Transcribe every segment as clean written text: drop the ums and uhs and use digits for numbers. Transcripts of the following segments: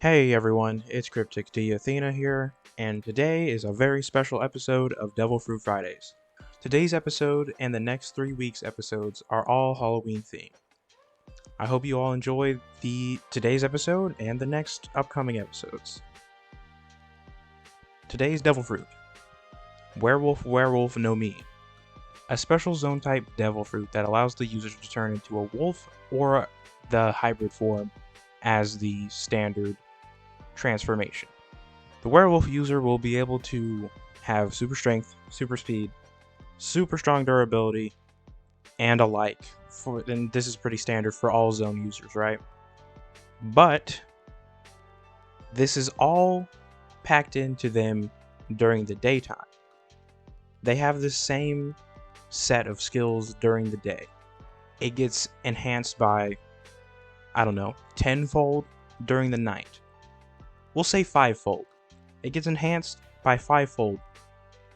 Hey everyone, it's Cryptic D Athena here, and today is a very special episode of Devil Fruit Fridays. Today's episode and the next 3 weeks' episodes are all Halloween themed. I hope you all enjoy today's episode and the next upcoming episodes. Today's Devil Fruit. Werewolf no me. A special zone type devil fruit that allows the user to turn into a wolf or the hybrid form as the standard transformation. The werewolf user will be able to have super strength, super speed, super strong durability, and alike. And this is pretty standard for all zone users, right? But this is all packed into them during the daytime. They have the same set of skills during the day. It gets enhanced by, I don't know, tenfold during the night. We'll say fivefold. It gets enhanced by fivefold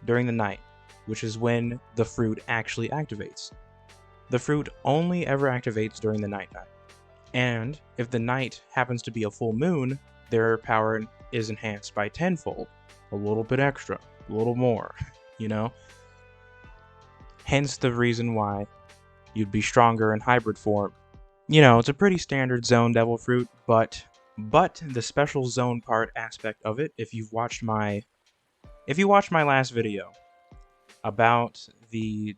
during the night, which is when the fruit actually activates. The fruit only ever activates during the nighttime. And if the night happens to be a full moon, their power is enhanced by tenfold. A little bit extra, a little more, you know? Hence the reason why you'd be stronger in hybrid form. It's a pretty standard zone devil fruit, but the special zone part aspect of it, if you watched my last video about the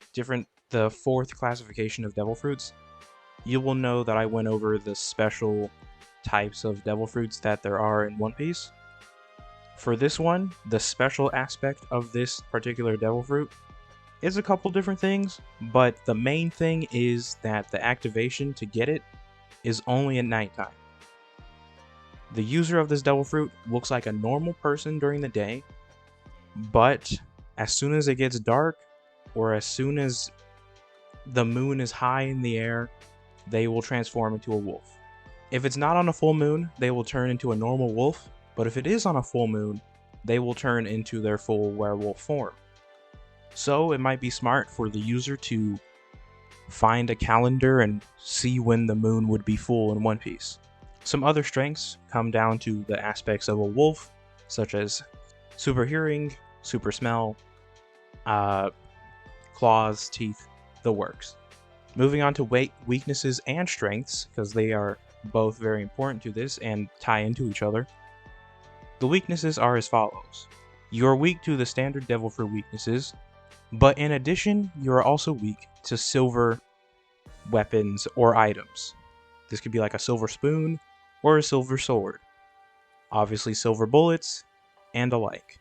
fourth classification of devil fruits, you will know that I went over the special types of devil fruits that there are in One Piece. For this one, the special aspect of this particular devil fruit is a couple different things, but the main thing is that the activation to get it is only at nighttime. The user of this devil fruit looks like a normal person during the day, but as soon as it gets dark, or as soon as the moon is high in the air, they will transform into a wolf. If it's not on a full moon, they will turn into a normal wolf, but if it is on a full moon, they will turn into their full werewolf form. So it might be smart for the user to find a calendar and see when the moon would be full in One Piece. Some other strengths come down to the aspects of a wolf, such as super hearing, super smell, claws, teeth, the works. Moving on to weaknesses and strengths, because they are both very important to this and tie into each other. The weaknesses are as follows. You are weak to the standard devil fruit weaknesses, but in addition, you are also weak to silver weapons or items. This could be like a silver spoon or a silver sword. Obviously silver bullets and alike.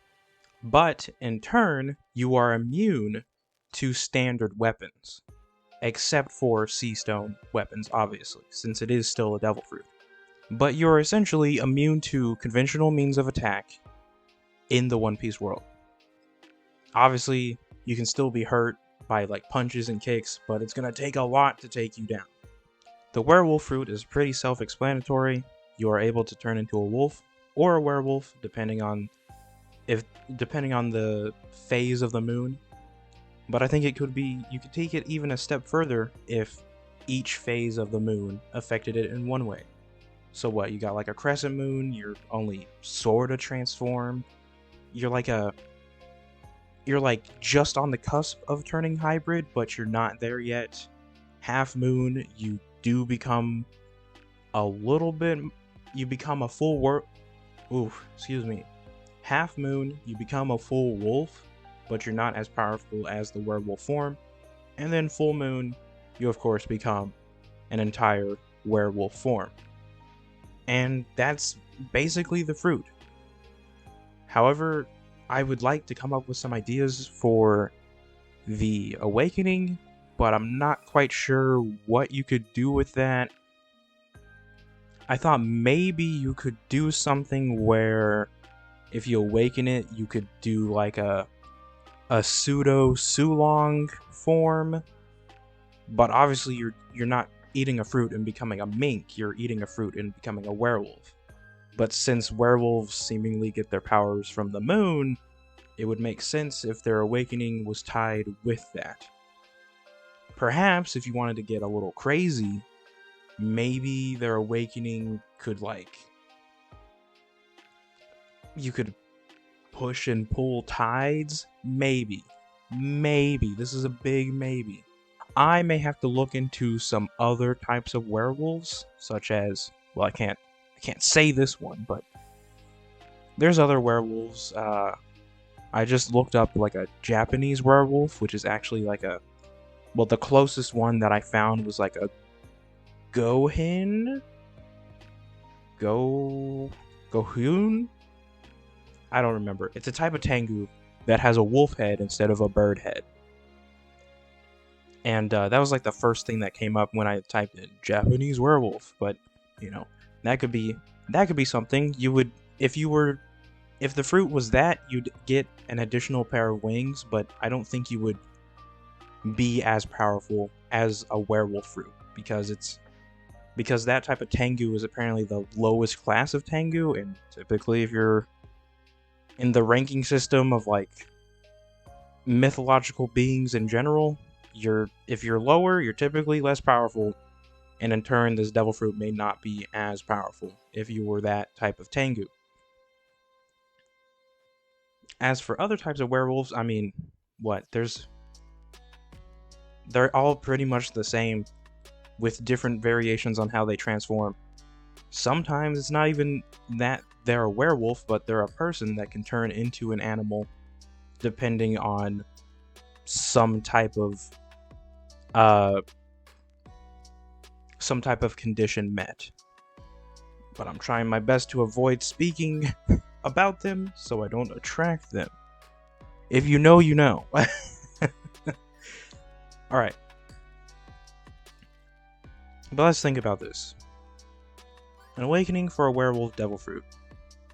But in turn, you are immune to standard weapons, except for sea stone weapons, obviously, since it is still a devil fruit. But you're essentially immune to conventional means of attack in the One Piece world. Obviously, you can still be hurt by like punches and kicks, but it's gonna take a lot to take you down. The werewolf fruit is pretty self-explanatory. You are able to turn into a wolf or a werewolf depending on the phase of the moon. But I think you could take it even a step further if each phase of the moon affected it in one way. So what, you got like a crescent moon, you're only sorta transformed. You're like just on the cusp of turning hybrid, but you're not there yet. Half moon, you do become a little bit, you become a Half moon, you become a full wolf, but you're not as powerful as the werewolf form. And then full moon, you of course become an entire werewolf form. And that's basically the fruit. However, I would like to come up with some ideas for the awakening, but I'm not quite sure what you could do with that. I thought maybe you could do something where if you awaken it, you could do like a pseudo Sulong form, but obviously you're not eating a fruit and becoming a mink, you're eating a fruit and becoming a werewolf. But since werewolves seemingly get their powers from the moon, it would make sense if their awakening was tied with that. Perhaps if you wanted to get a little crazy, maybe their awakening could like You could push and pull tides? Maybe. Maybe. This is a big maybe. I may have to look into some other types of werewolves, such as, well, I can't say this one, but there's other werewolves. I just looked up like a Japanese werewolf, which is actually like a, well, the closest one that I found was like a Gohin? Gohun? I don't remember. It's a type of Tengu that has a wolf head instead of a bird head. And that was like the first thing that came up when I typed in Japanese werewolf. But, you know, that could be something. You would, if the fruit was that, you'd get an additional pair of wings, but I don't think you would be as powerful as a werewolf fruit, because that type of Tengu is apparently the lowest class of Tengu, and typically if you're in the ranking system of like mythological beings in general, if you're lower, you're typically less powerful, and in turn this devil fruit may not be as powerful if you were that type of Tengu. As for other types of werewolves, I mean, they're all pretty much the same, with different variations on how they transform. Sometimes it's not even that they're a werewolf, but they're a person that can turn into an animal depending on some type of condition met. But I'm trying my best to avoid speaking about them so I don't attract them. If you know, you know. Alright. But let's think about this. An awakening for a werewolf devil fruit.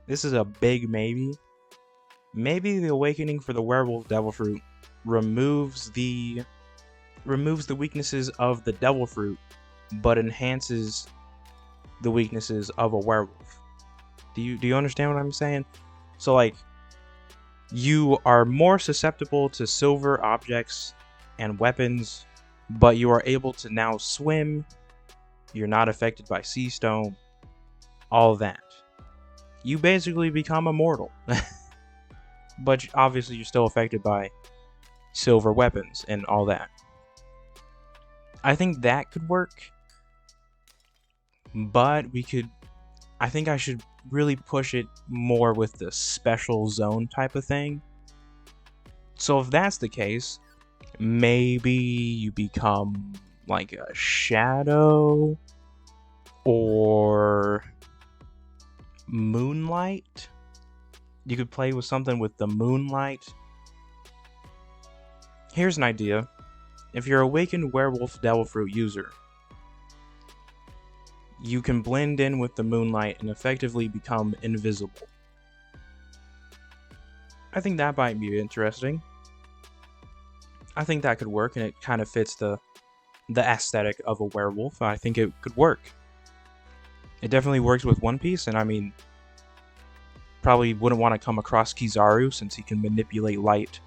This is a big maybe. Maybe the awakening for the werewolf devil fruit removes the weaknesses of the devil fruit, but enhances the weaknesses of a werewolf. Do you understand what I'm saying? So like, you are more susceptible to silver objects and weapons, but you are able to now swim. You're not affected by sea stone. All that. You basically become immortal. But obviously you're still affected by silver weapons and all that. I think that could work. But I think I should really push it more with the special zone type of thing. So if that's the case, maybe you become like a shadow or moonlight. You could play with something with the moonlight. Here's an idea. If you're awakened werewolf devil fruit user, you can blend in with the moonlight and effectively become invisible. I think that might be interesting. I think that could work, and it kind of fits the aesthetic of a werewolf. I think it could work. It definitely works with One Piece, and I mean, probably wouldn't want to come across Kizaru since he can manipulate light.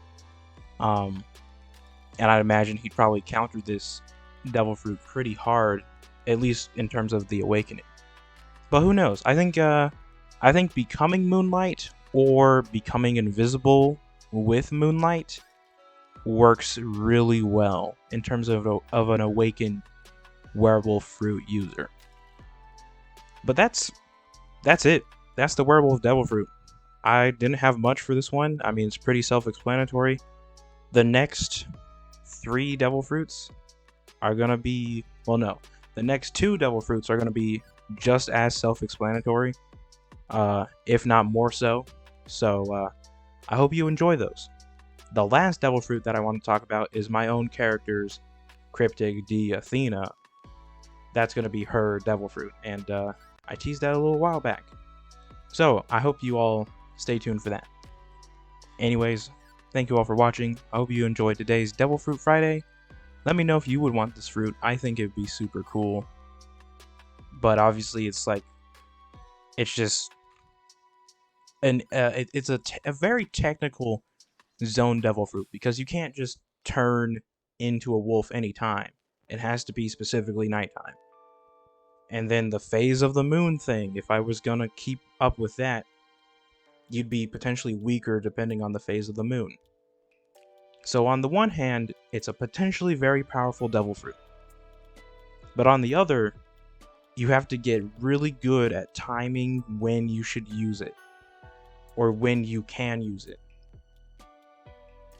And I'd imagine he'd probably counter this devil fruit pretty hard, at least in terms of the awakening. But who knows? I think becoming moonlight or becoming invisible with moonlight works really well in terms of an awakened werewolf fruit user. But that's it. That's the werewolf devil fruit. I didn't have much for this one. I mean, it's pretty self-explanatory. The next 3 devil fruits are gonna be, well, no, the next 2 devil fruits are gonna be just as self-explanatory, if not more so. So I hope you enjoy those. The last devil fruit that I want to talk about is my own character's Cryptic D Athena. That's gonna be her devil fruit, and I teased that a little while back. So I hope you all stay tuned for that. Anyways, thank you all for watching. I hope you enjoyed today's Devil Fruit Friday. Let me know if you would want this fruit. I think it'd be super cool. But obviously it's just it's a very technical zone devil fruit, because you can't just turn into a wolf anytime. It has to be specifically nighttime. And then the phase of the moon thing, if I was gonna keep up with that, you'd be potentially weaker depending on the phase of the moon. So on the one hand, it's a potentially very powerful devil fruit. But on the other, you have to get really good at timing when you should use it, or when you can use it.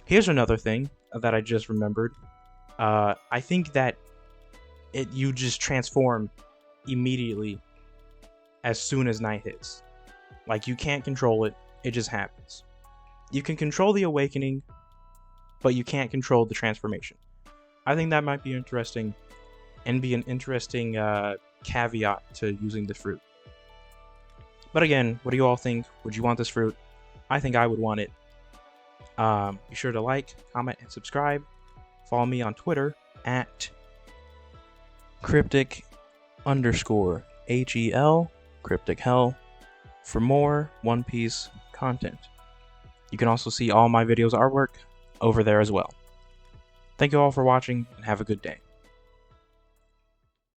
Here's another thing that I just remembered. I think that you just transform immediately as soon as night hits. Like, you can't control it, it just happens. You can control the awakening, but you can't control the transformation. I think that might be interesting, and be an interesting caveat to using the fruit. But again, what do you all think? Would you want this fruit? I think I would want it. Be sure to like, comment, and subscribe. Follow me on Twitter at Cryptic_HEL, Cryptic Hell, for more One Piece content. You can also see all my videos artwork over there as well. Thank you all for watching, and have a good day.